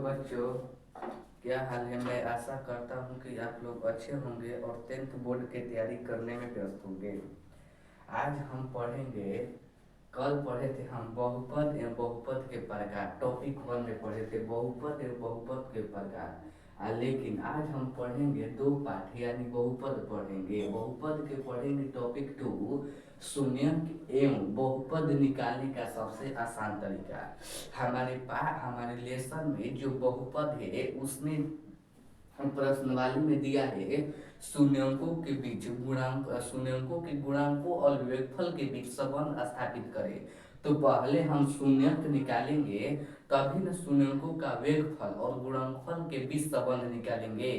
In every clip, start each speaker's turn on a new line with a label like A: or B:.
A: बच्चों, क्या हाल है। मैं आशा करता हूँ कि आप लोग अच्छे होंगे और 10th बोर्ड की तैयारी करने में व्यस्त होंगे। आज हम पढ़ेंगे। कल पढ़े थे हम बहुपद एवं बहुपद के प्रकार, टॉपिक 1 में पढ़े थे बहुपद एवं बहुपद के प्रकार। लेकिन आज हम पढ़ेंगे दो पाठ, यानी बहुपद पढ़ेंगे। बहुपद के पढ़ेंगे टॉपिक 2, शून्यक एवं बहुपद निकालने का सबसे आसान तरीका। हमारे लेसन में जो बहुपद है उसने प्रश्नवाली में दिया है शून्यंकों के बीच गुणांक, शून्यंकों के गुणांकों और योगफल के बीच संबंध स्थापित करें। तो पहले हम शून्यंक निकालेंगे, तभी न शून्यंकों का वेगफल और गुणनफल के बीच संबंध निकालेंगे।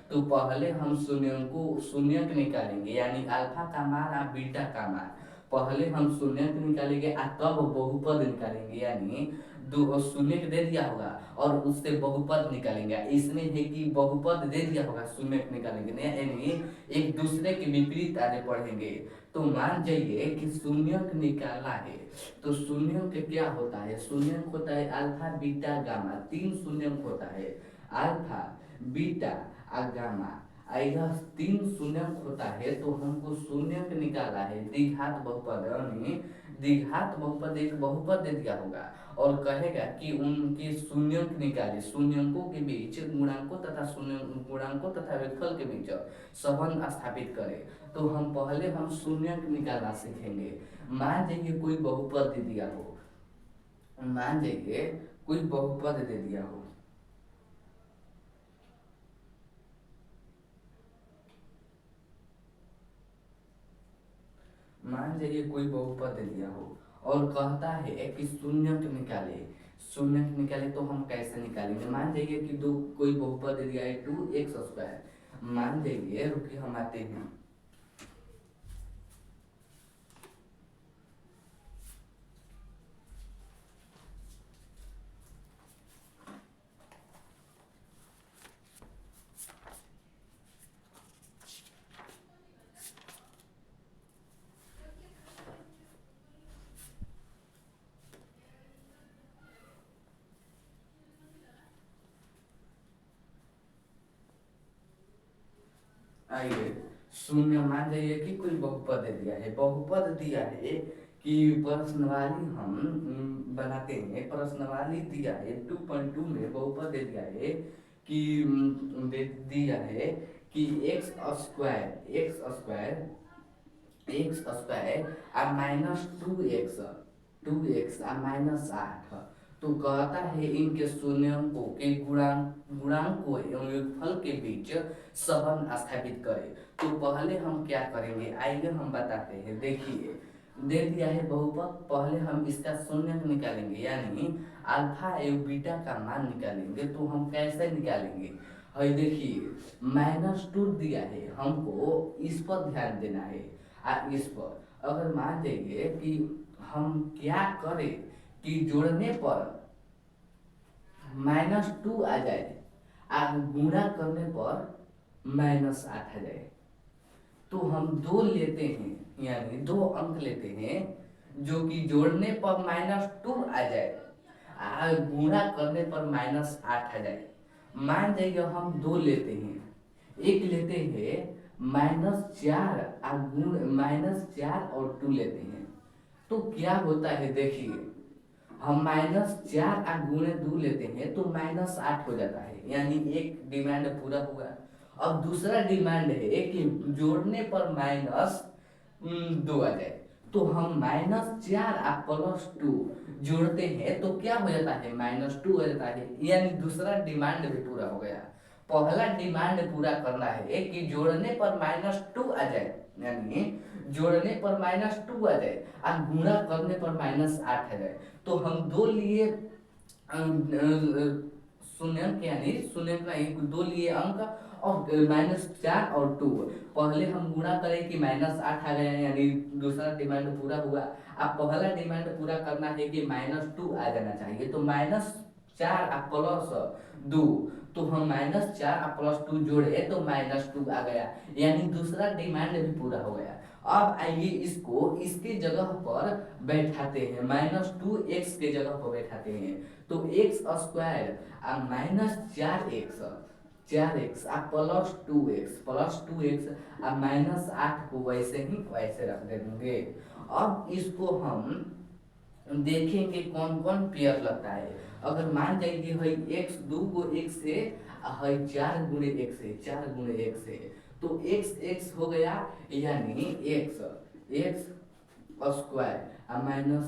A: तो पहले हम शून्यंक निकालेंगे, यानी अल्फा का मान और बीटा का मान। पहले हम शून्यंक निकालेंगे और तब बहुपद निकालेंगे, यानी दो शून्य दे दिया होगा और उससे बहुपद निकालेंगे। इसमें है कि बहुपद दे दिया होगा, शून्य निकालेंगे, यानी एक दूसरे के विपरीत आगे पढ़ेंगे। तो मान जाइए कि शून्यक निकाला है, तो शून्यक क्या होता है? शून्यक होता है अल्फा बीटा गामा, 3 शून्यक होता है। अल्फा बीटा और गामा, यह 3 शून्यक होता है। तो हमको शून्यक निकाला है द्विघात बहुपद, यानी द्विघात बहुपद एक बहुपद दे दिया होगा और कहेगा कि उनके शून्यक निकाले, शून्यकों के बीच गुणांकों तथा वेगफल के बीच संबंध स्थापित करें। तो हम पहले शून्यक निकालना सीखेंगे। मान जाइए कोई बहुपद दे दिया हो, मान जाइए कोई बहुपद दे दिया हो, मान जाइए कोई बहुपद दे दिया हो और कहता है कि शून्यक निकाले। शून्यक निकाले तो हम कैसे निकालेंगे? मान जाइए कि दो कोई बहुपद दे दिया है 2x²। मान जाइए, रुकिए हम आते हैं। आइए, शून्य मान जाइए कि कोई बहुपद दे दिया है, बहुपद दिया है कि प्रश्नवाली हम बनाते हैं। प्रश्नवाली दिया है 2.2 में बहुपद दे दिया है कि दे दिया है कि x² और -2x और -8। तो कहता है इनके शून्यकों के गुणांकों एवं योगफल के बीच संबंध स्थापित करें। तो पहले हम क्या करेंगे, आइए हम बताते हैं। देखिए, दे दिया है बहुपद, पहले हम इसका शून्यक निकालेंगे, यानी अल्फा एवं बीटा का मान निकालेंगे। तो हम कैसे निकालेंगे? है देखिए, -2 दिया है, हमको इस पर ध्यान देना है। इस पर अगर मान जाइए कि हम क्या करें कि जोड़ने पर -2 आ जाए और गुणा करने पर -8 आ जाए, तो हम 2 लेते हैं, यानी 2 अंक लेते हैं जो कि जोड़ने पर -2 आ जाए और गुणा करने पर -8 आ जाए। मान जाइए हम 2 लेते हैं, एक लेते हैं -4 और -4 और 2 लेते हैं। तो क्या होता है देखिए, हम -4 और गुणे 2 लेते हैं तो -8 हो जाता है, यानी एक डिमांड पूरा हुआ। अब दूसरा डिमांड है कि जोड़ने पर -2 आ जाए। तो हम -4 और +2 जोड़ते हैं तो क्या हो जाता है? -2 हो जाता है, यानी दूसरा डिमांड भी पूरा हो गया। पहला डिमांड पूरा करना है कि जोड़ने पर -2 आ जाए, यानी जोड़ने पर -2 आ जाए और गुणा करने पर -8 आ जाए। तो हम 2 लिए शून्यक, यानी शून्यक नहीं, 2 लिए अंक और -4 और 2। पहले हम गुणा करें कि -8 आ गया, यानी दूसरा डिमांड पूरा हुआ। अब पहला डिमांड पूरा करना है कि -2 आ जाना चाहिए। तो -4 और +2, तो हम -4 और +2 जोड़े तो -2 आ गया, यानी दूसरा डिमांड भी पूरा हो गया। अब आइए इसको इसके जगह पर बैठाते हैं, -2x के जगह पर बैठाते हैं। तो एक्स स्क्वायर आ माइनस 4x आ +2x आ -8 को वैसे ही वैसे रख देंगे। अब इसको हम देखेंगे कौन कौन पेयर लगता है। अगर मान जाइए है एक्स 2 को x से है 4 गुणे x है 4 गुणे x है तो x हो गया यानी x स्क्वायर माइनस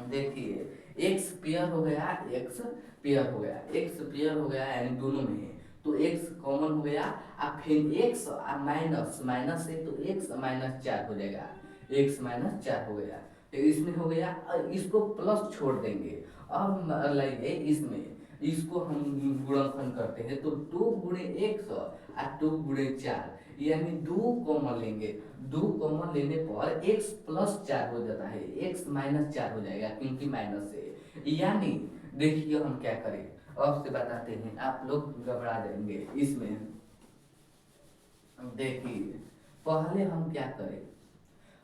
A: देखिए एक्स पेयर हो गया एक्स पेयर हो गया यानी दोनों में है तो एक्स कॉमन हो गया अब फिर एक्स माइनस माइनस है तो एक्स -4 हो जाएगा एक्स -4 हो गया तो इसमें हो गया इसको प्लस छोड़ देंगे। अब लाइए इसमें इसको हम गुणनखंड करते हैं तो 2 गुणे एक्स और 2 गुणे 4 यानी 2 कॉमन लेंगे 2 कॉमन लेने पर x +4 हो जाता है x -4 हो जाएगा क्योंकि माइनस है। यानी देखिए हम क्या करें अब से बताते हैं आप लोग घबरा जाएंगे इसमें। देखिए पहले हम क्या करें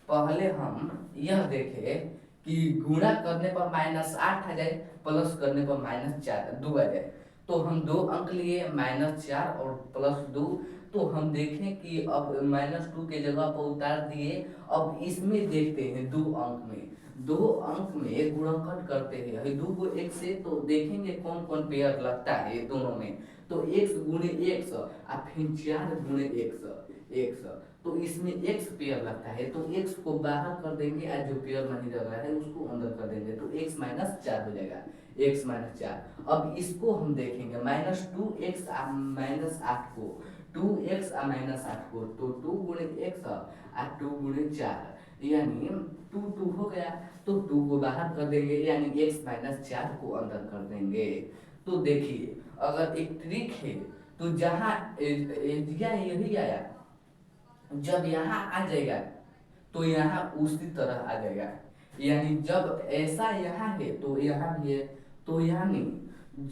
A: पहले हम यह देखें कि गुणा करने पर -8 आ जाए प्लस करने पर -2 आ जाए तो हम 2 अंक लिए -4 और +2 तो हम देखें कि अब -2 के जगह पर उतार दिए। अब इसमें देखते हैं 2 अंक में गुणनखंड करते हैं 2 को x से तो देखेंगे कौन कौन पेयर लगता है दोनों में तो x गुणे x और फिर 4 गुणे x तो इसमें x पेयर लगता है तो x को बाहर कर देंगे और जो पेयर नहीं लग रहा है उसको अंदर कर देंगे तो x -4 हो जाएगा x -4। अब इसको हम देखेंगे -2x -8 को 2x -8 को तो 2 गुणे x और 2 गुणे 4 यानी 2 हो गया तो 2 को बाहर कर देंगे यानी x -4 को अंदर कर देंगे। तो देखिए अगर एक ट्रिक है तो जहाँ एरिया यही आया जब यहाँ आ जाएगा तो यहाँ उसी तरह आ जाएगा यानी जब ऐसा यहाँ है तो यहाँ भी है तो यानी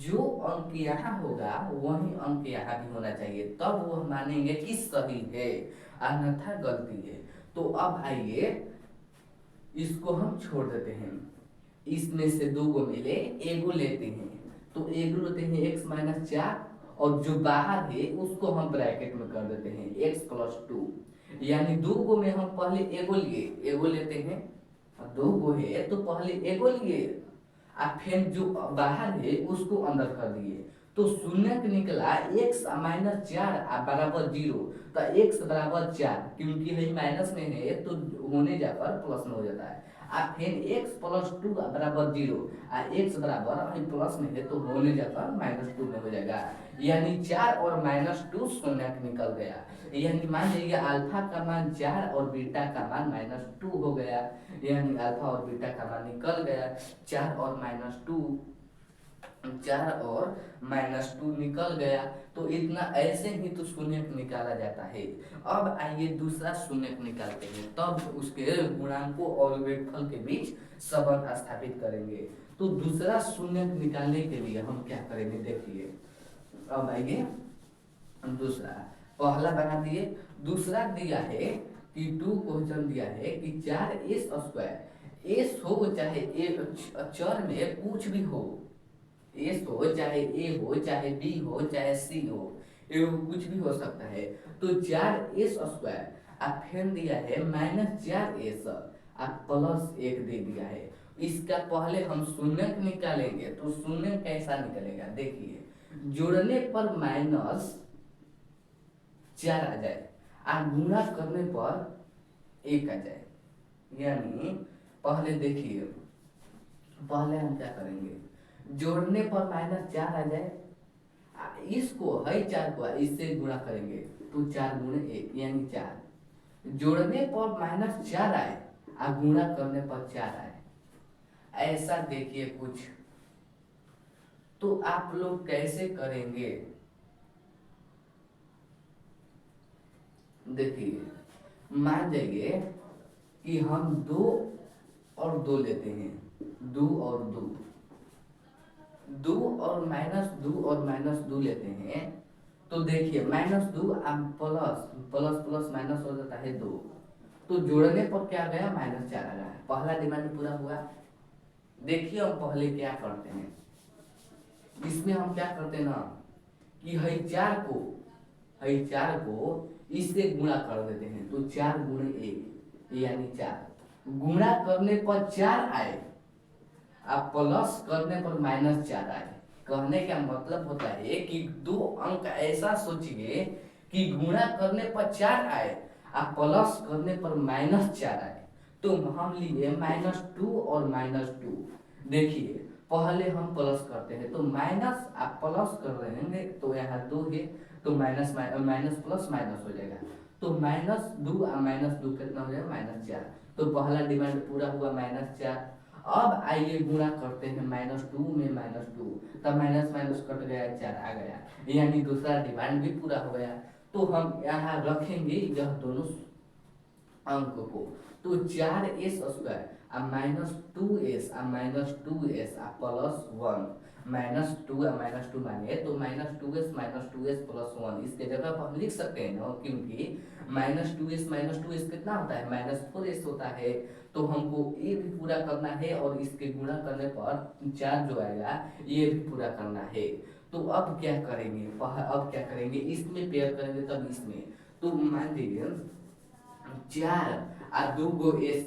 A: जो अंक यहाँ होगा वही अंक यहाँ भी होना चाहिए तब वो मानेंगे कि सही है अन्यथा गलती है। तो अब आइए इसको हम छोड़ देते हैं इसमें से 2 को मिले एगो लेते हैं तो एगो लेते हैं x -4 और जो बाहर है उसको हम ब्रैकेट में कर देते हैं x +2 यानी 2 को में हम पहले एगो लेते हैं 2 को है तो पहले एगो लिए और फिर जो बाहर है उसको अंदर कर दिए तो शून्य निकला x -4 बराबर 0 तो x बराबर 4 क्योंकि है माइनस में है तो होने जाकर प्लस में हो जाता है और फिर x +2 बराबर 0 और x बराबर प्लस में है तो होने जाकर -2 में हो जाएगा यानी 4 और -2 शून्य निकल गया यानी मान लीजिए अल्फा का मान 4 और बीटा का मान -2 हो गया यानी अल्फा और बीटा का मान निकल गया 4 और -2 निकल गया तो इतना ऐसे ही तो शून्य निकाला जाता है। अब आइए दूसरा शून्य निकालते हैं तब उसके गुणांकों और वेगफल के बीच संबंध स्थापित करेंगे। तो दूसरा शून्य निकालने के लिए हम क्या करेंगे देखिए अब आइए दूसरा पहला बना दिए दूसरा दिया है कि 2 क्वेश्चन दिया है कि 4s² एस हो चाहे चर में कुछ भी हो एस हो चाहे ए हो चाहे बी हो चाहे सी हो कुछ भी हो सकता है तो 4s² फिर दिया है -4s +1 दे दिया है। इसका पहले हम शून्य निकालेंगे तो शून्य कैसा निकलेगा देखिए जोड़ने पर -4 आ जाए और गुणा करने पर 1 आ जाए यानी पहले देखिए पहले हम क्या करेंगे जोड़ने पर -4 आ जाए इसको है 4 को इससे गुणा करेंगे तो 4 गुणे 1 यानी 4 जोड़ने पर -4 आए और गुणा करने पर 4 आए ऐसा देखिए कुछ तो आप लोग कैसे करेंगे देखिए मान जाइए कि हम 2 और 2 लेते हैं 2 और 2 2 और -2 लेते हैं तो देखिए -2 प्लस प्लस प्लस माइनस हो जाता है 2 तो जोड़ने पर क्या गया -4 आ गया पहला डिमांड पूरा हुआ देखिए हम पहले क्या करते हैं, इसमें हम क्या करते हैं ना कि हई चार को इससे गुणा कर देते हैं, तो 4 गुणे 1 यानी 4, गुणा करने पर 4 आए, आप प्लस करने पर -4 आए। कहने का मतलब होता है कि दो अंक ऐसा सोचिए कि गुणा करने पर 4 आए, आप प्लस करने पर -4 आए, तो हम लिए -2 और -2। देखिए पहले हम प्लस करते हैं, तो माइनस आप प्लस कर रहे हैं तो यहाँ 2 है, तो माइनस माइनस प्लस माइनस हो जाएगा, तो -2 और -2 कितना हो जाएगा -4। तो पहला डिमांड पूरा हुआ -4। अब आइए गुणा करते हैं -2 में -2, तब माइनस माइनस कट गया, 4 आ गया, यानी दूसरा डिमांड भी पूरा हो गया। तो हम यहाँ रखेंगे यह दोनों अंक को, तो 4s² -2s -2s +1, -2 मानिए तो -2s +1, इसके जगह पर हम लिख सकते हैं ना, क्योंकि -2s कितना होता है -4s होता है। तो हमको ये भी पूरा करना है और इसके गुणा करने पर 4 जो आएगा ये भी पूरा करना है। तो अब क्या करेंगे, इसमें पेयर करेंगे तब इसमें, तो मान लीजिए 4 और 2 गो एस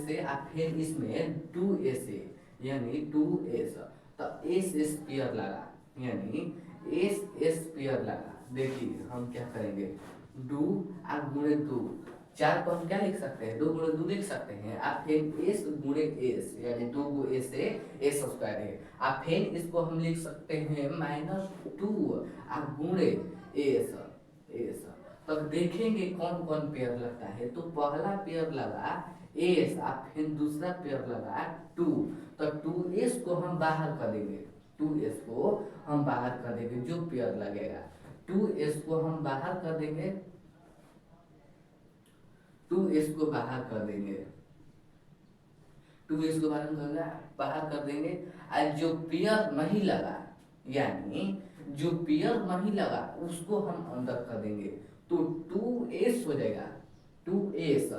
A: से आ फिर इसमें 2s है, यानी 2s, तो एस स्क्वायर लगा, यानी एस स्क्वायर लगा। देखिए हम क्या करेंगे, 2 और गुणे 2, 4 को हम क्या लिख सकते हैं, 2 गुणे 2 लिख सकते हैं, आप फिर एस गुणे एस, यानी 2 गो एस है, एस स्क्वायर है, आप फिर इसको हम लिख सकते हैं -2 और गुणे एस एस। तब देखेंगे कौन कौन पेयर लगता है, तो पहला पेयर लगा एस, और फिर दूसरा पेयर लगा 2, तो 2s को हम बाहर कर देंगे, 2s को हम बाहर कर देंगे, जो पेयर लगेगा 2s को हम बाहर कर देंगे, 2s को बाहर कर देंगे, 2s को बाहर कर देंगे। और जो पेयर नहीं लगा, यानी जो पेयर नहीं लगा उसको हम अंदर कर देंगे, तो 2s हो जाएगा, 2s।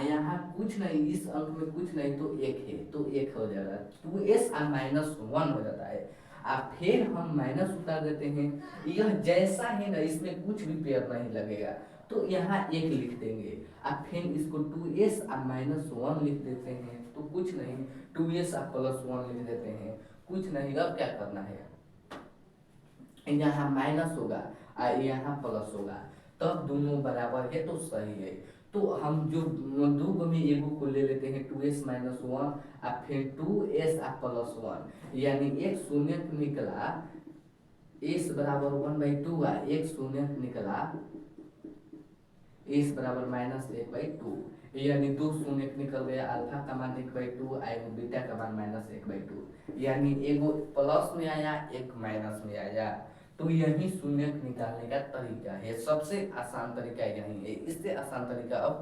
A: यहाँ कुछ नहीं, इस अंक में कुछ नहीं, तो 1 है, तो 1 हो जाएगा, 2s और -1 हो जाता है। अब फिर हम माइनस उतार देते हैं, यह जैसा है ना, इसमें कुछ भी पेयर नहीं लगेगा, तो यहाँ 1 लिख देंगे, अब फिर इसको 2s और -1 लिख देते हैं, तो कुछ नहीं, 2s और +1 लिख देते हैं, कुछ नहीं। अब क्या करना है, यहाँ माइनस होगा और यहाँ प्लस होगा, तब दोनों बराबर है तो सही है। तो हम जो दो गो में एगो को ले लेते हैं, 2s -1 और फिर 2s और +1, यानी एक शून्य निकला, s बराबर 1/2 एक शून्य निकला, s बराबर -1/2, यानी 2 शून्य निकल गया, अल्फा का मान 1/2 और बीटा का मान -1/2, यानी एगो प्लस में आया, एक माइनस में आया। तो यही शून्य निकालने का तरीका है, सबसे आसान तरीका यही है। इससे आसान तरीका अब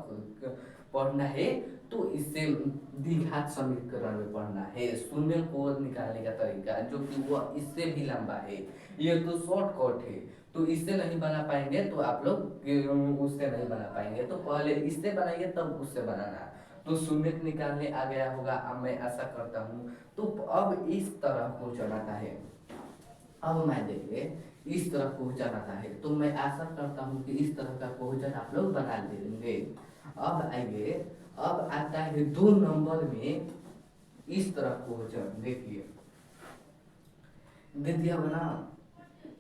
A: पढ़ना है तो इससे द्विघात समीकरण में पढ़ना है, शून्य को निकालने का तरीका, जो कि वह इससे भी लंबा है, ये तो शॉर्टकट है, तो इससे नहीं बना पाएंगे तो आप लोग उससे नहीं बना पाएंगे, तो पहले इससे बनाइए तब उससे बनाना। तो शून्य निकालने आ गया होगा, अब मैं ऐसा करता हूँ, तो अब इस तरह को चलाता है, अब मैं देखिए इस तरह क्वेश्चन आता है, तो मैं आशा करता हूँ कि इस तरह का क्वेश्चन आप लोग बना लेंगे। अब आइए, अब आता है 2 नंबर में इस तरह क्वेश्चन, देखिए दे दिया बना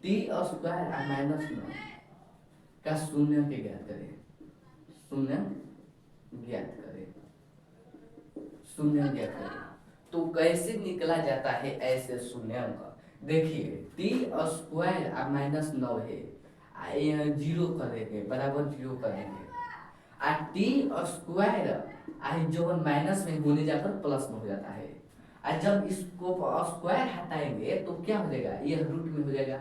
A: t² -9 का शून्य के ज्ञात करें, शून्य ज्ञात करें, शून्य ज्ञात करें। तो कैसे निकला जाता है ऐसे शून्यंक, देखिए t² -9 है, 0 करेंगे, बराबर 0 करेंगे, और t² जो माइनस में होने जाकर प्लस में हो जाता है, और जब इसको स्क्वायर हटाएंगे तो क्या हो जाएगा, यह रूट में हो जाएगा,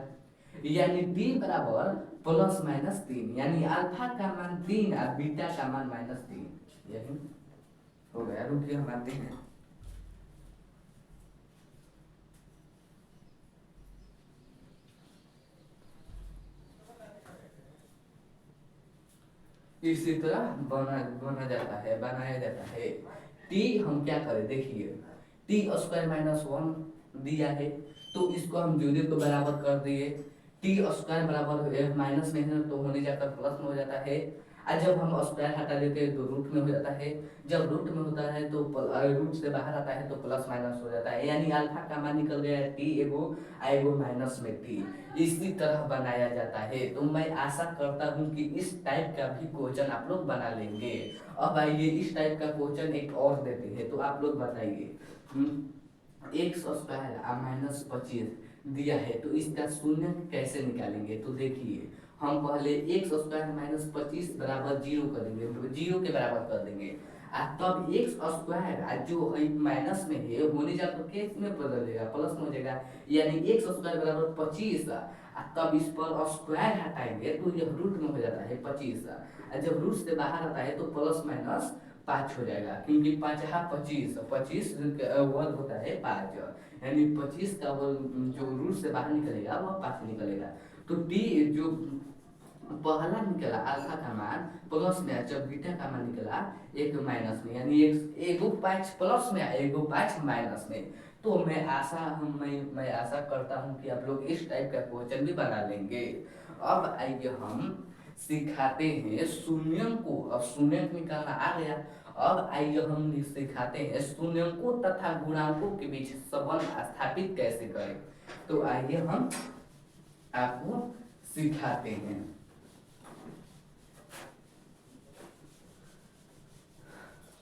A: यानी t बराबर +-3, यानी अल्फा का मान 3 और बीटा का मान -3, यही हो गया। रुकिए हम आते हैं, इसी तरह बनाया जाता है। टी हम क्या करें, देखिए टी स्क्वायर माइनस 1 दिया है, तो इसको हम जीरो को बराबर कर दिए। टी स्क्वायर बराबर माइनस में है तो होने जाकर प्लस में हो जाता है, और जब हम स्क्वायर हटा देते हैं तो रूट में हो जाता है। जब रूट में होता है तो रूट से बाहर आता है तो प्लस माइनस हो जाता है, यानी अल्फा का मान निकल गया है टी एगो, एगो माइनस में टी। इसी तरह बनाया जाता है। तो मैं आशा करता हूँ कि इस टाइप का भी क्वेश्चन आप लोग बना लेंगे। अब आइए इस टाइप का क्वेश्चन एक और देते हैं, तो आप लोग बताइए। एक्स स्क्वायर माइनस 25 दिया है, तो इसका शून्य कैसे निकालेंगे? तो देखिए, हम पहले एक्स स्क्वायर माइनस 25 बराबर जीरो कर देंगे, जीरो के बराबर कर देंगे। तब एक्स स्क्वायर जो माइनस में है होने जा तो केस में बदलेगा, प्लस में हो जाएगा, यानी एक्स स्क्वायर बराबर 25। तब इस पर स्क्वायर हटाएंगे तो यह रूट में हो जाता है 25। जब रूट से बाहर आता है तो प्लस माइनस 5 हो जाएगा, क्योंकि 5 है 25, 25 वर्ग होता है 5, यानी 25 का वर्ग जो रूट से बाहर निकलेगा वह 5 निकलेगा। तो टी जो पहला निकला अल्फा का मान प्लस में, जब बीटा का मान निकला एक माइनस में, यानी एगो 5 प्लस में एगो 5 माइनस में। तो मैं आशा करता हूँ कि आप लोग इस टाइप का क्वेश्चन भी बना लेंगे। अब आइए हम सिखाते हैं शून्यम को। अब शून्यम निकालना आ गया, अब आइए हम सिखाते हैं शून्यंकों तथा गुणांकों के बीच संबंध स्थापित कैसे करें। तो आइए हम आपको सिखाते हैं।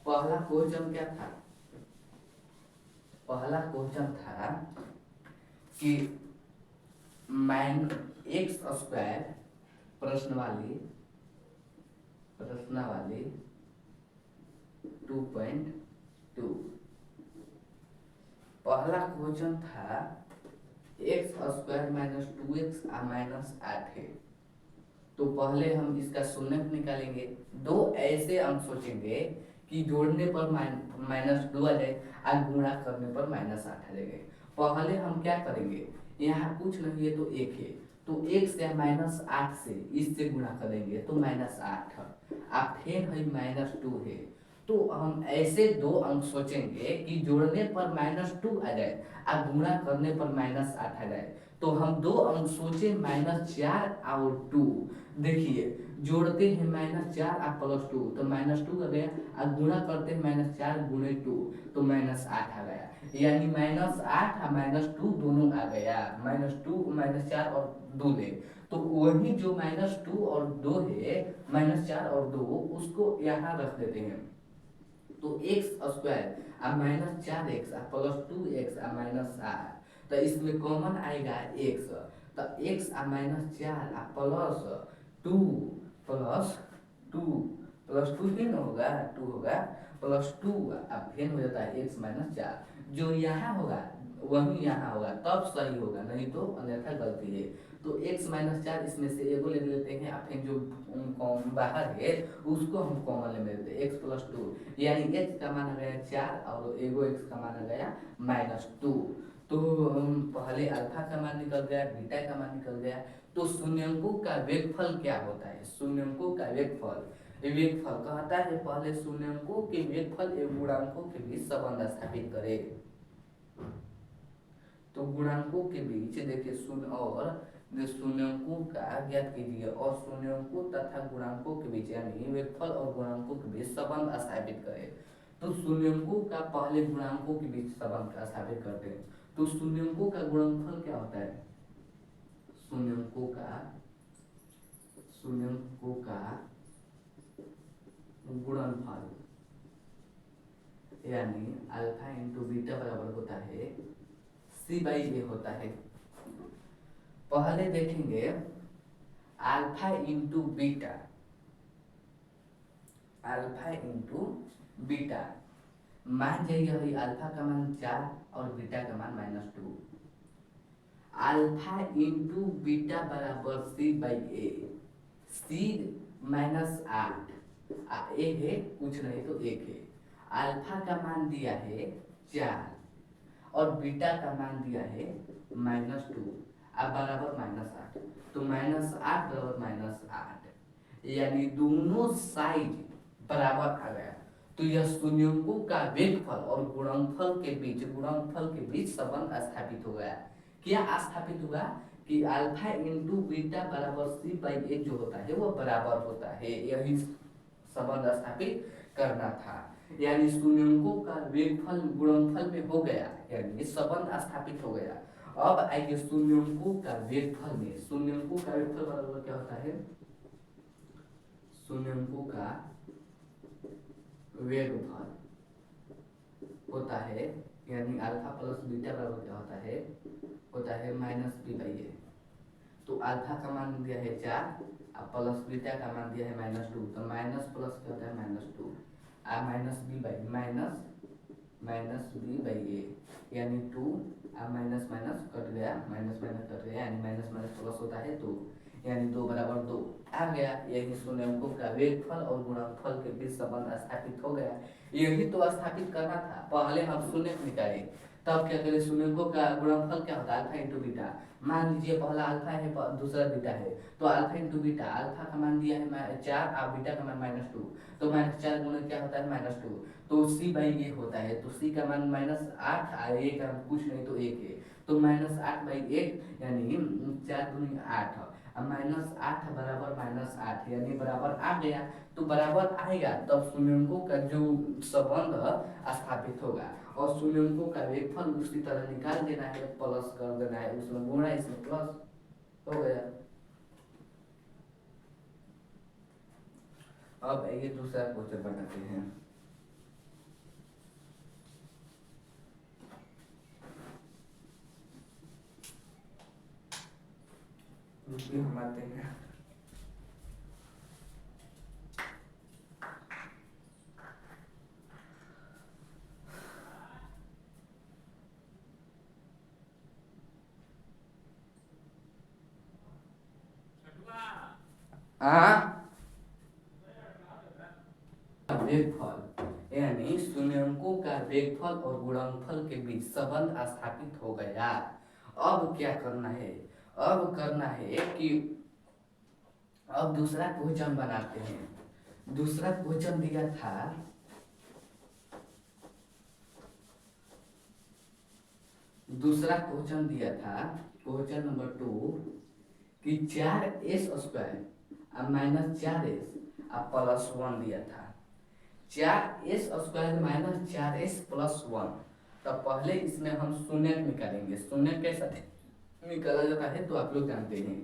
A: पहला क्वेश्चन क्या था? पहला क्वेश्चन था कि एक्स स्क्वायर प्रश्नवाली 2.2। पहला क्वेश्चन था x square minus 2x minus 8 है। तो पहले हम इसका शून्यक निकालेंगे। दो ऐसे अंक सोचेंगे कि जोड़ने पर माइनस 2 आ जाए और गुणा करने पर माइनस 8 आ जाएगा। पहले हम क्या करेंगे, यहाँ कुछ नहीं है तो एक है, तो एक से माइनस 8 से इससे गुणा करेंगे तो माइनस 8, अब फिर है माइनस 2 है। तो हम ऐसे दो अंक सोचेंगे कि जोड़ने पर माइनस 2 आ जाए और गुणा करने पर माइनस 8 आ जाए। तो हम दो अंक सोचे माइनस 4 और 2। देखिए, जोड़ते हैं माइनस 4 और प्लस 2 तो माइनस 2 आ गया, और गुणा करते हैं माइनस 4 गुणे 2 तो माइनस 8 आ गया, यानी माइनस 8 और माइनस 2 दोनों आ गया। माइनस 2 माइनस 4 और 2 ले, तो वही जो माइनस 2 और 2 है, माइनस 4 और 2 उसको यहाँ रख देते हैं। तो x square minus 4x plus 2x minus 8, तो इसमें कॉमन आएगा x, तो x minus 4 plus 2 plus 2 plus 2 ही ना होगा, 2 होगा प्लस 2, अब फिर हो जाता है x माइनस 4। जो यहाँ होगा वही यहाँ होगा, तब सही होगा, नहीं तो अन्यथा गलती है। तो x माइनस 4 इसमें से एगो ले लेते हैं, और फिर जो बाहर है उसको हम कॉमन ले लेते हैं, x प्लस 2, यानी x का मान आ गया 4 और एगो x का मान आ गया माइनस 2। तो पहले अल्फा का मान निकल गया, बीटा का मान निकल गया। तो शून्यंकों का वेगफल क्या होता है? शून्यंकों का वेगफल कहता है पहले शून्यंकों के वेगफल एवं गुणांकों के बीच संबंध स्थापित करे। तो गुणांकों के बीच देखिए शून्य और शून्यंकों का ज्ञात कीजिए, और शून्यंकों तथा गुणांकों के बीच यानी वेगफल और गुणांकों के बीच संबंध स्थापित करें। तो शून्यंकों का पहले गुणांकों के बीच संबंध का स्थापित करते हैं। तो शून्यंकों का गुणनफल क्या होता है? शून्यंकों का गुणनफल यानी अल्फा इंटू बीटा बराबर होता है सी बाई ए होता है। पहले देखेंगे alpha into beta, alpha into beta, मान जाइए अल्फा का मान 4 और बीटा का मान माइनस 2। अल्फा इंटू बीटा बराबर सी बाई ए, सी माइनस 8, ए है कुछ नहीं तो एक है। अल्फा का मान दिया है 4 और बीटा का मान दिया है माइनस 2, अब बराबर माइनस 8, तो माइनस 8 बराबर माइनस 8, यानी दोनों साइड बराबर आ गया। तो यह शून्यंकों का वेगफल और गुणनफल के बीच संबंध स्थापित हो गया। क्या स्थापित हुआ कि अल्फा इंटू बीटा बराबर सी बाई ए जो होता है वो बराबर होता है, यही संबंध स्थापित करना था। यानी शून्यंकों का वेगफल गुणनफल में हो गया, यानी संबंध स्थापित हो गया। अब आइए शून्यंकों का वेगफल में। शून्यंकों का वेगफल बराबर क्या होता है? शून्यंकों का वेगफल होता है, यानी अल्फा प्लस बीटा बराबर क्या होता है माइनस बी बाई ए। तो अल्फा का मान दिया है 4 और प्लस बीटा का मान दिया है -2, तो माइनस प्लस क्या होता है -2 आ माइनस बी बाई ए, यानी 2 आ माइनस माइनस कट गया, माइनस माइनस कट गया, यानी माइनस माइनस प्लस होता है 2, यानी 2 बराबर 2 आ गया। यही शून्यंकों का वेगफल और गुणनफल के बीच संबंध स्थापित हो गया। यही तो स्थापित करना था। पहले हम शून्य निकाले, तब क्या करें? शून्यंकों का गुणनफल क्या होता है? Alpha into beta. मान लीजिए पहला अल्फा है दूसरा बीटा है, तो अल्फा इंटू बीटा, अल्फा का मान दिया है 4 और बीटा का मान -2, तो -4 गुणा क्या होता है -2, तो सी बाई ए होता है। तो सी का मान -8 और ए का कुछ नहीं तो 1 है, तो -8 बाई 1 यानी 4 दूनी 8 और -8 बराबर -8 यानी बराबर आ गया। तो बराबर आएगा तब शून्यंकों का जो संबंध स्थापित होगा, और शून्यंकों का वेगफल उसी तरह निकाल देना है, प्लस कर देना है, उसमें गुणा इसमें प्लस हो गया। अब ये दूसरा क्वेश्चन बनाते हैं। हम आते हैं वेगफल, यानी शून्यंकों का वेगफल और गुणनफल के बीच संबंध स्थापित हो गया। अब क्या करना है? अब करना है कि अब दूसरा क्वेश्चन बनाते हैं। दूसरा क्वेश्चन दिया था क्वेश्चन नंबर 2 कि 4s² -4s +1 दिया था। 4s² -4s +1। तब पहले इसमें हम शून्य निकालेंगे। शून्य कैसा निकाला जाता है तो आप लोग जानते हैं।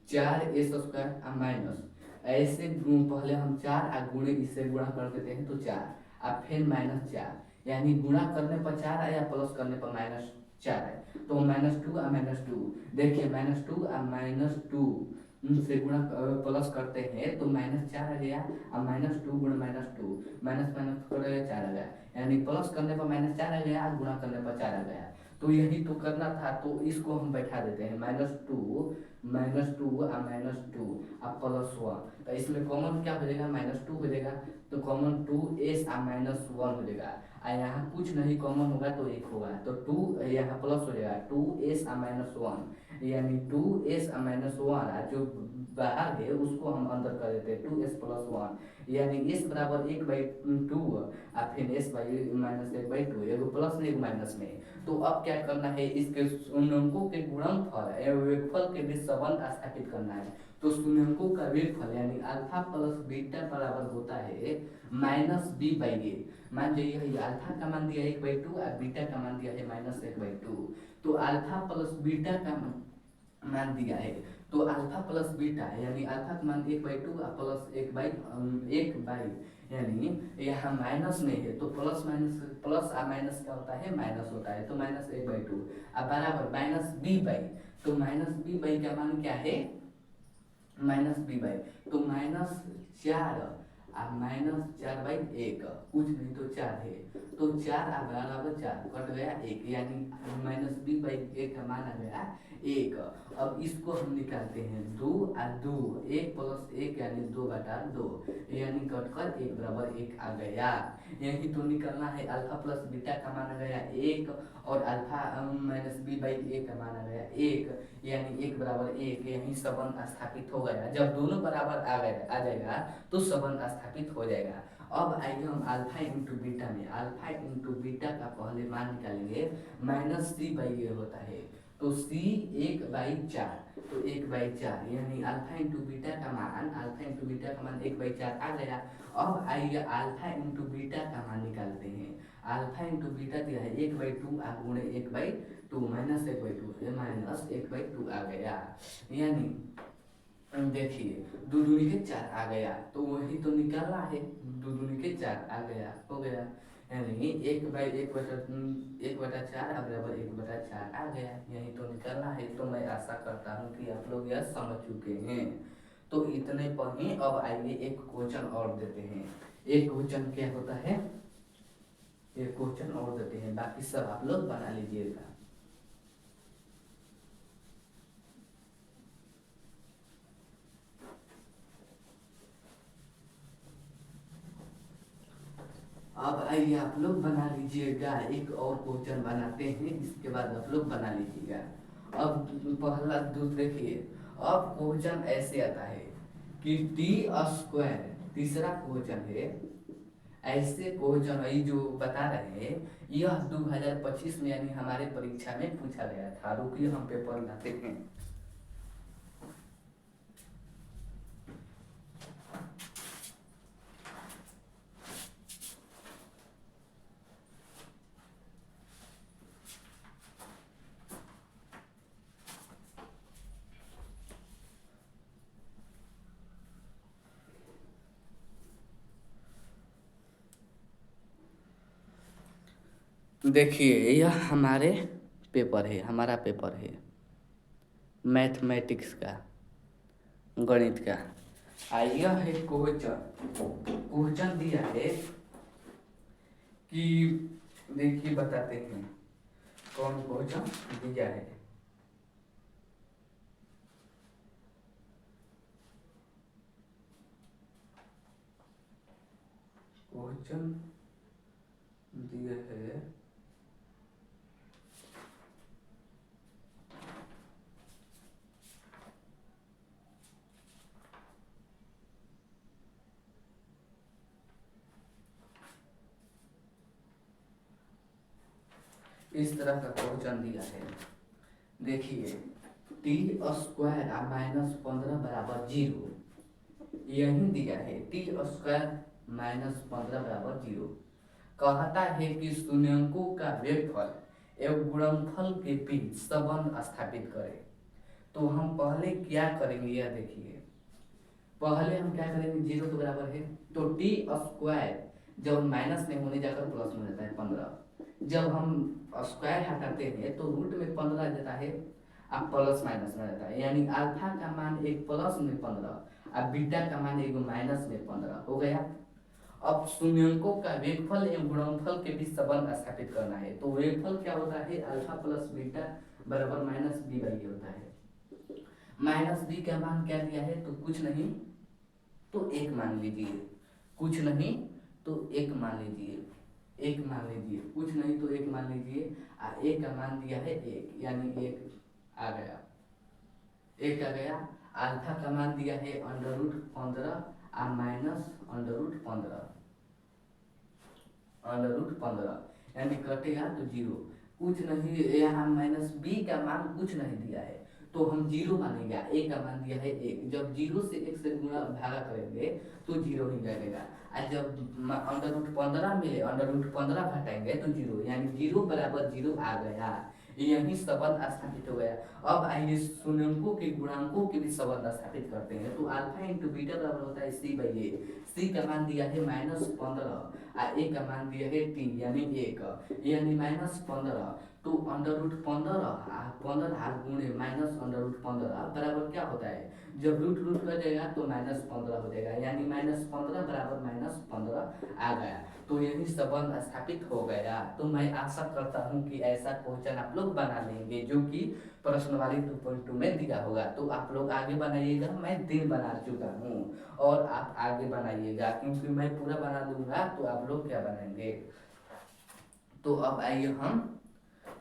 A: 4s² माइनस, ऐसे पहले हम 4 और गुणे इससे गुणा कर देते हैं तो 4 और फिर -4, यानी गुणा करने पर 4 आया, प्लस करने पर -4 है, तो -2 और -2। देखिए -2 और -2 से गुणा प्लस करते हैं तो -4 आ गया, और -2 गुणा -2, माइनस माइनस करेगा 4 आ गया, यानी प्लस करने पर -4 आ गया और गुणा करने पर 4 आ गया। तो यही तो करना था, तो इसको हम बैठा देते हैं -2 और -2 और +1। तो इसमें कॉमन क्या हो जाएगा? -2 हो जाएगा, तो कॉमन 2s और -1 हो जाएगा। और यहाँ कुछ नहीं कॉमन होगा तो 1 होगा, तो 2 यहाँ प्लस हो जाएगा, 2s और -1, यानी 2s और -1 जो बाहर है उसको हम अंदर कर देते हैं, 2s + 1, यानी s बराबर 1/2 और फिर s -1/2, एगो प्लस में एगो माइनस में। तो अब क्या करना है? इसके शून्यंकों के गुणनफल एवं वेगफल के बीच संबंध स्थापित करना है। तो शून्यंकों का वेगफल यानी अल्फा प्लस बीटा बराबर होता है -b/a। मान लीजिए अल्फा का मान दिया 1/2 और बीटा का मान दिया है -1/2। तो अल्फा प्लस बीटा का मान दिया है, तो अल्फा प्लस बीटा यानी अल्फा का मान 1/2 और प्लस 1/, यानी यहाँ माइनस में है तो प्लस माइनस, प्लस और माइनस क्या होता है? माइनस होता है, तो -1/2 अब बराबर -b/, तो -b/, का मान क्या है? -b/, तो -4 और -4/1, कुछ नहीं तो 4 है, तो 4 और बराबर 4 कट गया 1, यानी -b/1 का मान आ गया 1। अब इसको हम निकालते हैं 2 और 2, 1 + 1 यानी 2/2, यानी कटकर 1 बराबर 1 आ गया। यही तो निकलना है। अल्फा प्लस बीटा का मान आ गया 1 और अल्फा -b/a का मान आ गया 1, यानी 1 बराबर 1, यही संबंध स्थापित हो गया। जब दोनों बराबर आ जाएगा तो संबंध स्थापित हो जाएगा। अब आइए हम अल्फा इंटू बीटा में, अल्फा इंटू बीटा का पहले मान निकालेंगे, माइनस सी बाई ए होता है, तो सी 1/4, तो 1/4 यानी अल्फा इंटू बीटा का मान, अल्फा इंटू बीटा का मान 1/4 आ गया। अब आइए अल्फा इंटू बीटा का मान निकालते हैं। अल्फा इंटू बीटा दिया है 1/2 गुणे 1/2 माइनस 1/2 माइनस 1/2 आ गया, यानी देखिए दो दूनी के 4 आ गया, तो वही तो निकालना है, दो दूनी के 4 आ गया, हो गया, यानी 1/4 बराबर 1/4 आ गया, यही तो निकालना है। तो मैं आशा करता हूँ कि आप लोग यह समझ चुके हैं। तो इतने पर ही अब आइए एक क्वेश्चन और देते हैं। एक क्वेश्चन क्या होता है, एक क्वेश्चन और देते हैं, बाकी सब आप लोग बना लीजिएगा। अब आइए आप लोग बना लीजिएगा, एक और क्वेश्चन बनाते हैं, इसके बाद आप लोग बना लीजिएगा। अब पहला दूसरा देखिए, अब क्वेश्चन ऐसे आता है कि टी स्क्वायर, तीसरा क्वेश्चन है, ऐसे क्वेश्चन है जो बता रहे हैं, यह 2025 में यानी हमारे परीक्षा में पूछा गया था। रुकिए हम पेपर लाते हैं। देखिए यह हमारे पेपर है, हमारा पेपर है मैथमेटिक्स का, गणित का। यह है क्वेश्चन दिया है कि, देखिए बताते हैं कौन क्वेश्चन दिया है। क्वेश्चन दिया है इस तरह का क्वेश्चन दिया है। देखिए टी स्क्वायर -15 बराबर 0, यही दिया है, टी स्क्वायर -15 बराबर 0। कहता है कि शून्यंकों का वेगफल एवं गुणनफल के बीच संबंध स्थापित करें। तो हम पहले क्या करेंगे, यह देखिए, पहले हम क्या करेंगे, 0 के बराबर है, तो टी स्क्वायर जब माइनस में होने जाकर प्लस में रहता है 15, जब हम स्क्वायर हटाते हैं तो रूट में 15 देता है, अब प्लस माइनस में रहता है, यानी अल्फा का मान एक प्लस में 15 और बीटा का मान एक माइनस में 15 हो गया। अब शून्यंकों का वेगफल एवं गुणनफल के बीच संबंध स्थापित करना है। तो वेगफल क्या होता है, अल्फा प्लस बीटा बराबर माइनस बी बाई होता है। माइनस बी का मान क्या दिया है, तो कुछ नहीं तो एक मान लीजिए, कुछ नहीं तो एक मान लीजिए, एक मान लीजिए, कुछ नहीं तो एक मान लीजिए, एक का मान दिया है एक, यानी एक आ गया, एक आ गया। अल्फा का मान दिया है √15 और माइनस √15, √15 यानी कटेगा तो 0, कुछ नहीं, यहाँ माइनस बी का मान कुछ नहीं दिया है तो हम 0 मानेगा, ए का मान दिया है 1, जब 0 से 1 से गुणा भागा करेंगे तो 0 ही लगेगा, और जब √15 मिले √15 घटाएंगे तो 0, यानी 0 बराबर 0 आ गया, यही संबंध स्थापित हो गया। अब आइए शून्यंकों के गुणांकों के भी संबंध स्थापित करते हैं। तो अल्फा इंटू बीटा बराबर होता है सी बाई ए, सी का मान दिया है -15 और ए का मान दिया है टी यानी 1, यानी -15, तो √15 15 गुणे -√15 बराबर क्या होता है, जब रूट रूट कर जाएगा तो -15 हो जाएगा, यानी -15 बराबर -15 आ गया, तो यही संबंध स्थापित हो गया। तो मैं आशा करता हूँ कि ऐसा क्वेश्चन आप लोग बना लेंगे जो कि प्रश्नवाली 2.2 में दिया होगा। तो आप लोग आगे बनाइएगा, मैं 3 बना चुका हूँ और आप आगे बनाइएगा, क्योंकि मैं पूरा बना दूंगा तो आप लोग क्या बनाएंगे। तो अब आइए हम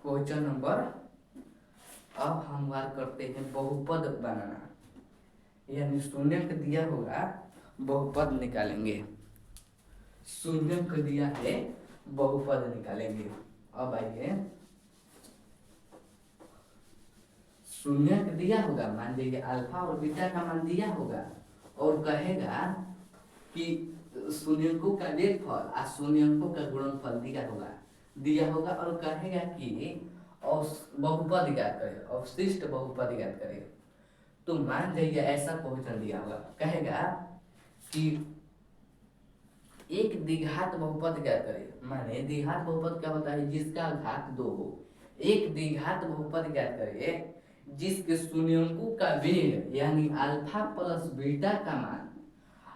A: क्वेश्चन नंबर, अब हम बात करते हैं बहुपद बनाना, यानी शून्य दिया होगा बहुपद निकालेंगे। शून्य को दिया है बहुपद निकालेंगे। अब आइए, शून्य दिया होगा, मान लीजिए अल्फा और बीटा का मान दिया होगा और कहेगा कि शून्यंकों का वेगफल और शून्यंकों का गुणनफल दिया होगा और कहेगा कि बहुपद ज्ञात करे, अवशिष्ट बहुपद ज्ञात करे। तो मान जाइए ऐसा क्वेश्चन दिया होगा, कहेगा कि एक द्विघात बहुपद ज्ञात करे, माने द्विघात बहुपद क्या होता है, जिसका घात 2 हो। एक द्विघात बहुपद ज्ञात करे जिसके शून्यंकों का वेग यानी अल्फा प्लस बीटा का मान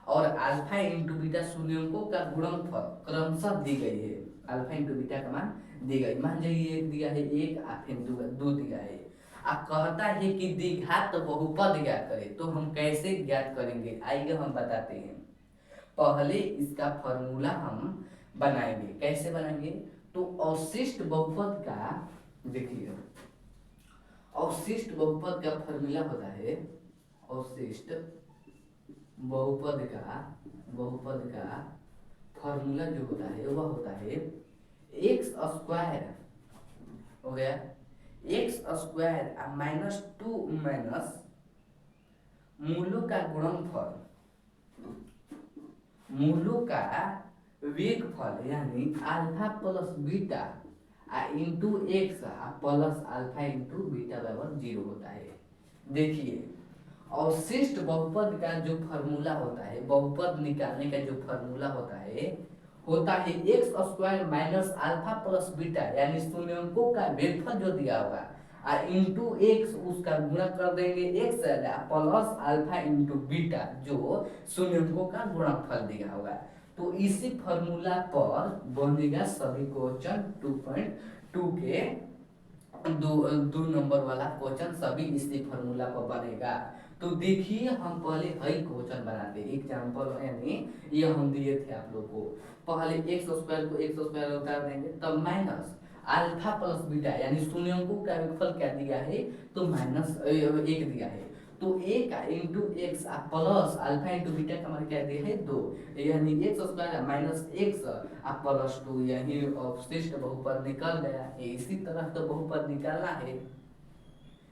A: और अल्फा इंटू बीटा शून्यंकों का गुणनफल क्रमशः दी गई है। अल्फा इंटू बीटा का मान दी गई, मान जाइए एक दिया है 1 फिर 2 दिया है। अब कहता है कि द्विघात बहुपद ज्ञात करें, तो हम कैसे ज्ञात करेंगे, आइए हम बताते हैं। पहले इसका फॉर्मूला हम बनाएंगे, कैसे बनाएंगे, तो अवशिष्ट बहुपद का देखिए, अवशिष्ट बहुपद का फॉर्मूला होता है, अवशिष्ट बहुपद का फॉर्मूला जो होता है वह होता है एक्स स्क्वायर हो गया, एक्स स्क्वायर -2 माइनस मूलों का गुणनफल, मूलों का वेगफल यानी alpha plus beta into x plus alpha into beta बराबर 0 होता है। देखिए अवशिष्ट बहुपद का जो फॉर्मूला होता है, बहुपद निकालने का जो फॉर्मूला होता है x square minus alpha plus beta यानी शून्यंकों का वेगफल जो दिया होगा इंटू एक्स उसका गुणा कर देंगे x plus alpha into beta जो शून्यंकों का गुणनफल दिया होगा। तो इसी फॉर्मूला पर बनेगा सभी क्वेश्चन 2.2 के दो नंबर वाला क्वेश्चन सभी इसी फॉर्मूला पर बनेगा। तो देखिए हम पहले हई क्वेश्चन बनाते हैं, एग्जांपल यानी ये हम दिए थे आप लोग को। पहले एक्स स्क्वायर को एक्स स्क्वायर उतार देंगे, तब माइनस अल्फा प्लस बीटा यानी शून्यंकों का विकल्प क्या दिया है, तो -1 दिया है। तो 1 into x plus alpha into beta का मान क्या दिया है 2, यानी x square minus x plus 2, यही अवशिष्ट बहुपद निकल गया। इसी तरह तो बहुपद निकालना है,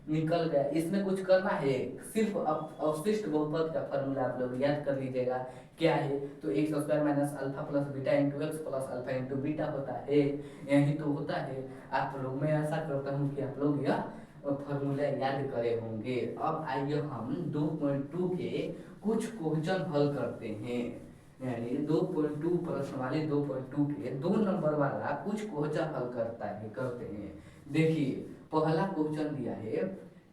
A: निकल गया, इसमें कुछ करना है, सिर्फ अवशिष्ट बहुपद का फॉर्मूला आप लोग याद कर लीजिएगा क्या है, तो x square minus alpha plus beta into x plus alpha into beta होता है, यही तो होता है। आप लोग, मैं ऐसा करता हूँ कि आप लोग यह फॉर्मूला याद करे होंगे। अब आइए हम 2.2 के कुछ क्वेश्चन हल करते हैं, यानी 2.2 प्रश्न वाले 2.2 के 2 नंबर वाला कुछ क्वेश्चन हल करते हैं। देखिए पहला क्वेश्चन दिया है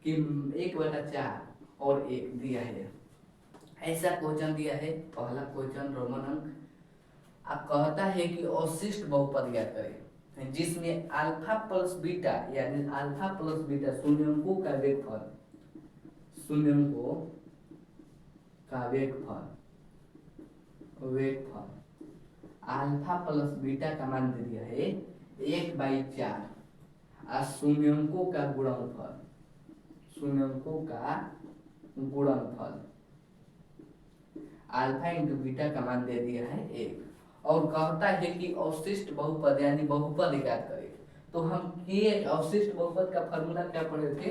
A: कि 1/4 और 1 दिया है, ऐसा क्वेश्चन दिया है। पहला क्वेश्चन रोमन अंक अब कहता है कि अवशिष्ट बहुपद ज्ञात करें जिसमें अल्फा प्लस बीटा यानी अल्फा प्लस बीटा शून्यंकों का वेगफल, शून्यंकों का वेगफल अल्फा प्लस बीटा का मान दे दिया है 1/4 और शून्यंकों का गुणनफल, शून्यंकों का गुणनफल अल्फा इंटू बीटा का मान दे दिया है 1 और कहता है कि अवशिष्ट बहुपद यानी बहुपद ज्ञात करें। तो हम ये अवशिष्ट बहुपद का फॉर्मूला क्या पढ़े थे,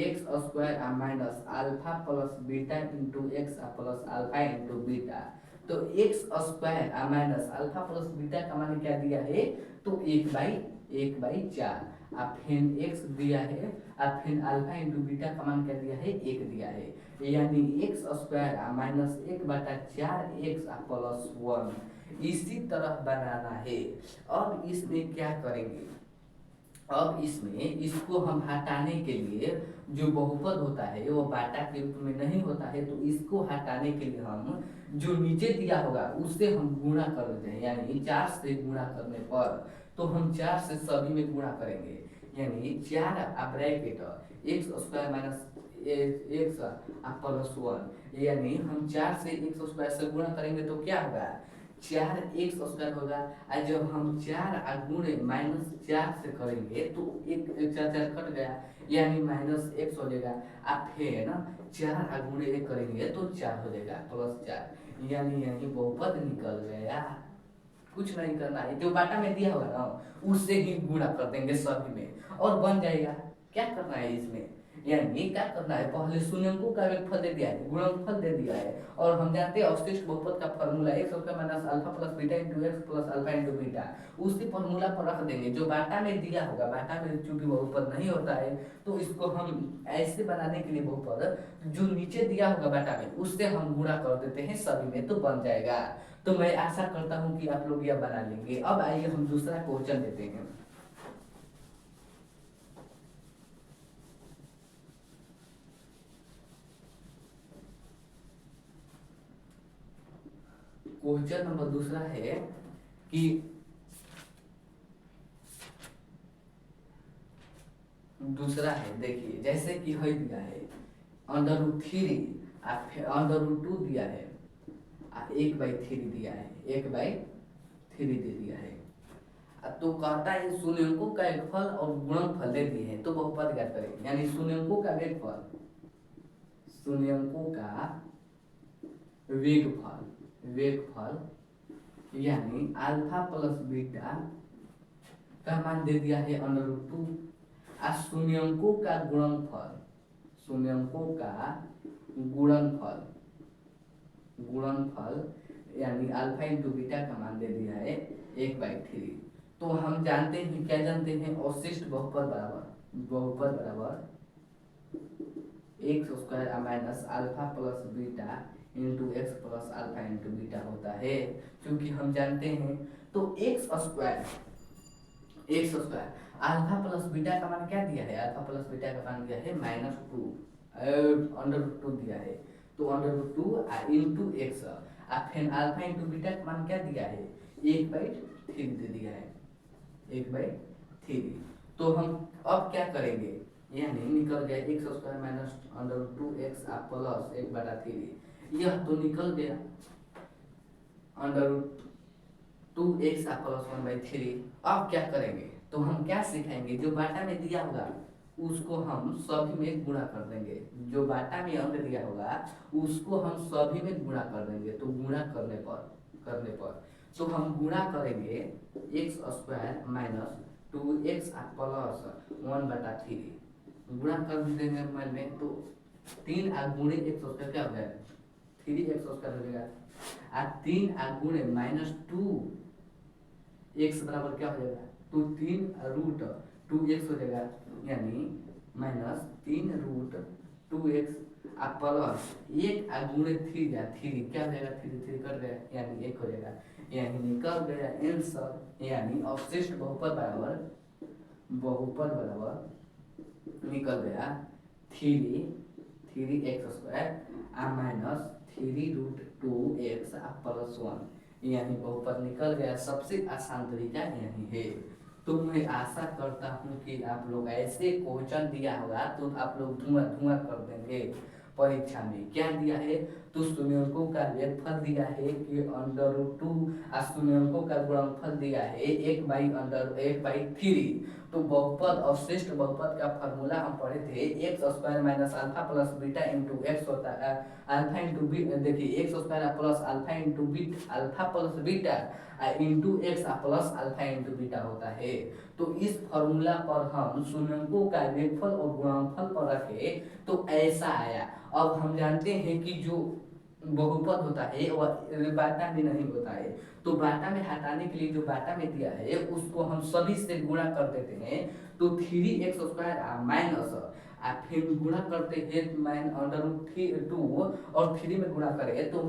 A: x square minus alpha plus beta into x plus alpha into beta. तो x square minus alpha plus beta का मान क्या दिया है, तो 1/4 अब फिर एक्स दिया है, अब फिर अल्फा इंटू बीटा का मान क्या दिया है 1 दिया है, यानी x square minus 1/4 x plus 1 इसी तरह बनाना है। अब इसमें क्या करेंगे, अब इसमें इसको हम हटाने के लिए जो बहुपद होता है वो बाटा के रूप में नहीं होता है, तो इसको हटाने के लिए हम जो नीचे दिया होगा उससे हम गुणा कर देते हैं, यानी 4 से गुणा करने पर तो हम 4 से सभी में गुणा करेंगे, यानी 4 bracket x square minus x plus 1, यानी हम 4 से एक्स स्क्वायर से गुणा करेंगे तो क्या होगा 4 एक्स स्क्वायर होगा। और जब हम 4 गुणे -4 से करेंगे तो 4 कट गया यानी -x हो जाएगा, अब फिर ना 4 गुणे 1 करेंगे तो 4 हो जाएगा प्लस 4, यानी बहुपद निकल गया। कुछ नहीं करना है, जो बाटा में दिया होगा ना उससे ही गुणा कर देंगे सभी में और बन जाएगा। क्या करना है इसमें, यानी क्या करना है, पहले शून्यंकों का योगफल दे दिया है, गुणनफल दे दिया है, और हम जानते हैं अवशिष्ट बहुपद का formula x square minus alpha plus beta into x plus alpha into beta, उसी फॉर्मूला पर रख देंगे। जो बाटा में दिया होगा, बाटा में चूंकि बहुपद नहीं होता है तो इसको हम ऐसे बनाने के लिए बहुपद जो नीचे दिया होगा बाटा में उससे हम गुणा कर देते हैं सभी में, तो बन जाएगा। तो मैं आशा करता हूँ कि आप लोग यह बना लेंगे। अब आइए हम दूसरा क्वेश्चन देते हैं। क्वेश्चन नंबर दूसरा है कि दूसरा है, देखिए जैसे कि है दिया है under root three, under root two दिया है, एक बाई थ्री दिया है, एक बाई थ्री दे दिया है। तो कहता है शून्यंकों का योगफल और गुणनफल दे दिए हैं, तो बहुपद ज्ञात करें। यानी शून्यंकों का वेगफल, शून्यंकों का वेगफल, वेगफल यानी अल्फा प्लस बीटा का मान दे दिया है अंडर रूट टू, शून्यंकों का गुणनफल, शून्यंकों का गुणनफल, गुणनफल यानी अल्फा इंटू बीटा का मान दे दिया है एक बाई थ्री। तो हम जानते हैं, क्या जानते हैं, अवशिष्ट बहुपद बराबर, बहुपद बराबर x square minus alpha plus beta into x plus alpha into beta होता है। क्योंकि हम जानते हैं तो x square, x square alpha plus beta का मान क्या दिया है, अल्फा प्लस बीटा का मान दिया है minus two, under root two दिया है, तो under root two into x, फिर अल्फा इंटू बीटा का मान क्या दिया है, एक बाई थ्री दे दिया है, एक बाई थ्री। तो हम अब क्या करेंगे, यानी निकल गया x square minus under root two x plus एक बटा थ्री, यह तो निकल गया under root two x plus one by three. अब क्या करेंगे, तो हम क्या सिखाएंगे, जो बाटा में दिया होगा उसको हम सभी में गुणा कर देंगे, जो बाटा में अंक दिया होगा उसको हम सभी में गुणा कर देंगे। तो गुणा करने पर तो हम गुणा करेंगे x square minus two x plus one बटा थ्री, गुणा कर देंगे मन में, तो तीन गुणे एक्स स्क्वायर क्या हो गया, थ्री एक्स स्क्वायर हो जाएगा, तीन गुणे माइनस टू एक्स बराबर क्या हो जाएगा, तो तीन रूट टू एक्स हो जाएगा, यानी माइनस तीन रूट टू एक्स प्लस एक गुणे थ्री जा थ्री क्या हो जाएगा, थ्री थ्री कट गया यानी एक हो जाएगा, यानी निकल गया आंसर, यानी अवशिष्ट बहुपद बराबर, बहुपद बराबर निकल गया three, three x square minus three root two x plus one, यानी बहुपद निकल गया। सबसे आसान तरीका यही है। तो मैं आशा करता हूँ कि आप लोग ऐसे क्वेश्चन दिया होगा तो आप लोग धुआं धुआं कर देंगे परीक्षा में। क्या दिया है, तो शून्यंकों का योगफल दिया है कि अंडर रूट टू, शून्यंकों का गुणनफल दिया है एक बाई थ्री। तो बहुपद, अवशिष्ट बहुपद का फॉर्मूला हम पढ़े थे, x square minus alpha plus beta into x होता है, अल्फा इंटू बीटा, देखिए x square plus alpha into beta, alpha plus beta into x plus alpha into beta होता है। तो इस फॉर्मूला पर हम शून्यंकों का योगफल और गुणनफल पर रखे तो ऐसा आया। अब हम जानते हैं कि जो बहुपद होता है वह बाटा में नहीं होता है, तो बाटा में हटाने के लिए जो बाटा में दिया है उसको हम सभी से गुणा कर देते हैं। तो थ्री एक्स स्क्वायर माइनस फिर गुणा करते हैं माइन अंडर रूट टू, और थ्री में गुणा करें तो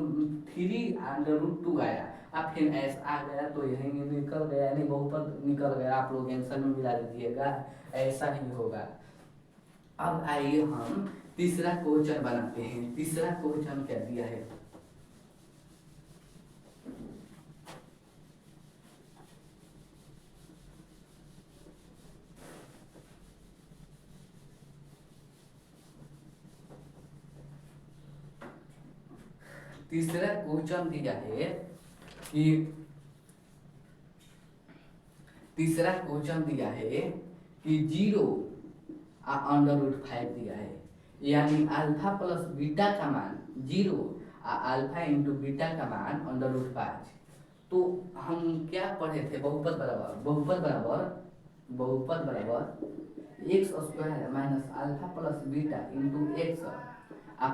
A: थ्री अंडर रूट टू आया, फिर ऐसा आ गया, तो यही निकल गया, यानी बहुपद निकल गया। आप लोग आंसर में मिला दीजिएगा, ऐसा ही होगा। अब आइए हम तीसरा क्वेश्चन बनाते हैं। तीसरा क्वेश्चन क्या दिया है, तीसरा क्वेश्चन दिया है कि तीसरा क्वेश्चन दिया है कि जीरो अंडर रूट फाइव दिया है, यानी अल्फा प्लस बीटा का मान जीरो, अल्फा इंटू बीटा का मान अंडर रूट पाँच। तो हम क्या पढ़े थे, बहुपद बराबर x square minus alpha plus beta into x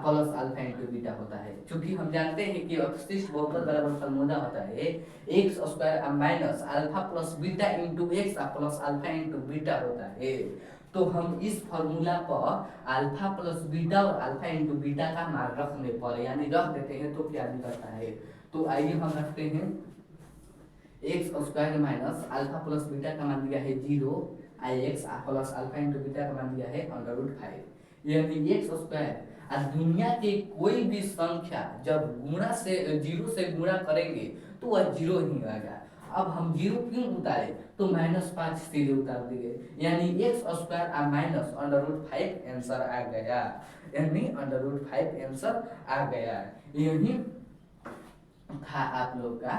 A: plus alpha into beta होता है। क्योंकि हम जानते हैं कि अवशिष्ट बहुपद बराबर फॉर्मूला होता है x square minus alpha plus beta into x plus alpha into beta होता है। तो हम इस फॉर्मूला पर अल्फा प्लस बीटा और अल्फा इंटू बीटा का मान रखने पर यानी रख देते हैं तो क्या निकलता है। तो आइए हम रखते हैं x square minus alpha plus beta का मान दिया है 0 आई x plus alpha into beta का मान दिया है √5 यानी एक्स स्क्वायर। दुनिया के कोई भी संख्या जब गुणा से 0 से गुणा करेंगे तो वह 0 ही आएगा। अब हम 0 क्यों उतारे तो -5 सीधे उतार दिए यानी एक्स स्क्वायर माइनस √5 आंसर आ गया, यानी √5 आंसर आ गया। यही था आप लोग का।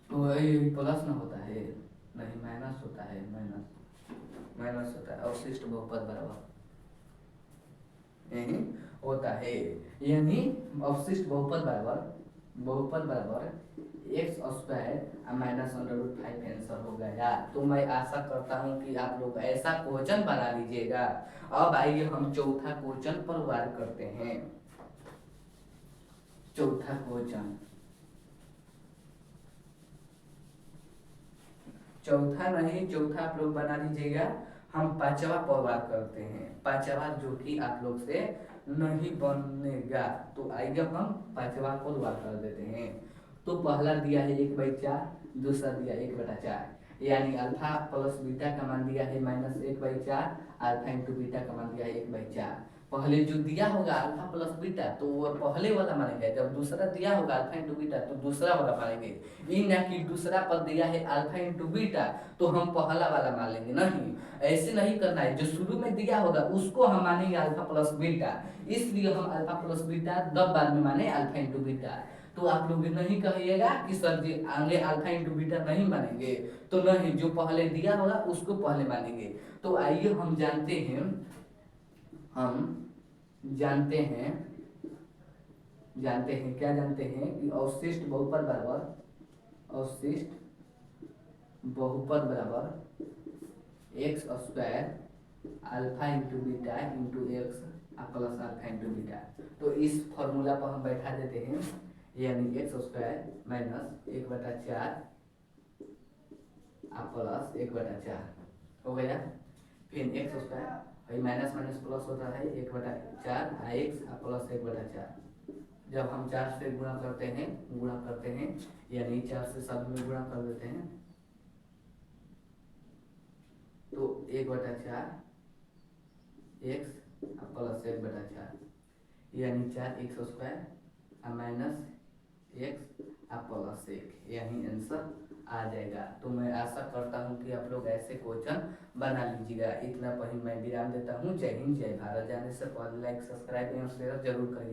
A: तो ये प्लस ना होता है, नहीं माइनस होता है, माइनस होता है। अवशिष्ट बहुपद बराबर यही होता है, यानी अवशिष्ट बहुपद बराबर एक्स स्क्वायर माइनस √5 आंसर हो गया। तो मैं आशा करता हूँ कि आप लोग ऐसा क्वेश्चन बना लीजिएगा। अब आइए हम चौथा क्वेश्चन पर वार करते हैं। चौथा क्वेश्चन, चौथा नहीं, चौथा आप लोग बना लीजिएगा। हम पांचवा पर वार करते हैं, पांचवा जो कि आप लोग से नहीं बनेगा। तो आइए हम पांचवा पर वार कर देते हैं। तो पहला दिया है 1/4, दूसरा दिया 1/4 यानी अल्फा प्लस बीटा का मान दिया है -1/4, अल्फा इंटू बीटा का मान दिया है 1/4। पहले जो दिया होगा अल्फा प्लस बीटा तो वो पहले वाला मानेंगे, जब दूसरा दिया होगा अल्फा इंटू बीटा तो दूसरा वाला मानेंगे। इन ना कि दूसरा पद दिया है अल्फा इंटू बीटा तो हम पहला वाला मान लेंगे, नहीं ऐसे नहीं करना है। जो शुरू में दिया होगा उसको हम मानेंगे अल्फा प्लस बीटा, इसलिए हम अल्फा प्लस बीटा तब बाद में माने अल्फा इंटू बीटा। तो आप लोग नहीं कहिएगा कि सर जी आगे अल्फा इंटू बीटा नहीं मानेंगे, तो नहीं, जो पहले दिया होगा उसको पहले मानेंगे। तो आइए हम जानते हैं क्या जानते हैं कि अवशिष्ट बहुपद बराबर x square alpha into beta into x plus alpha into beta. तो इस फॉर्मूला पर हम बैठा देते हैं, यानी एक्स स्क्वायर माइनस 1/4 प्लस 1/4 हो गया। फिर x square minus minus plus होता है 1/4 एक्स प्लस 1/4। जब हम 4 से गुणा करते हैं यानी 4 से सब में गुणा कर देते हैं तो 1/4 एक्स प्लस 1/4 यानी 4 x square minus x plus 1, यही आंसर आ जाएगा। तो मैं आशा करता हूँ कि आप लोग ऐसे क्वेश्चन बना लीजिएगा। इतना पर ही मैं विराम देता हूँ। जय हिंद, जय भारत। जाने से पहले लाइक सब्सक्राइब एवं शेयर जरूर करिए।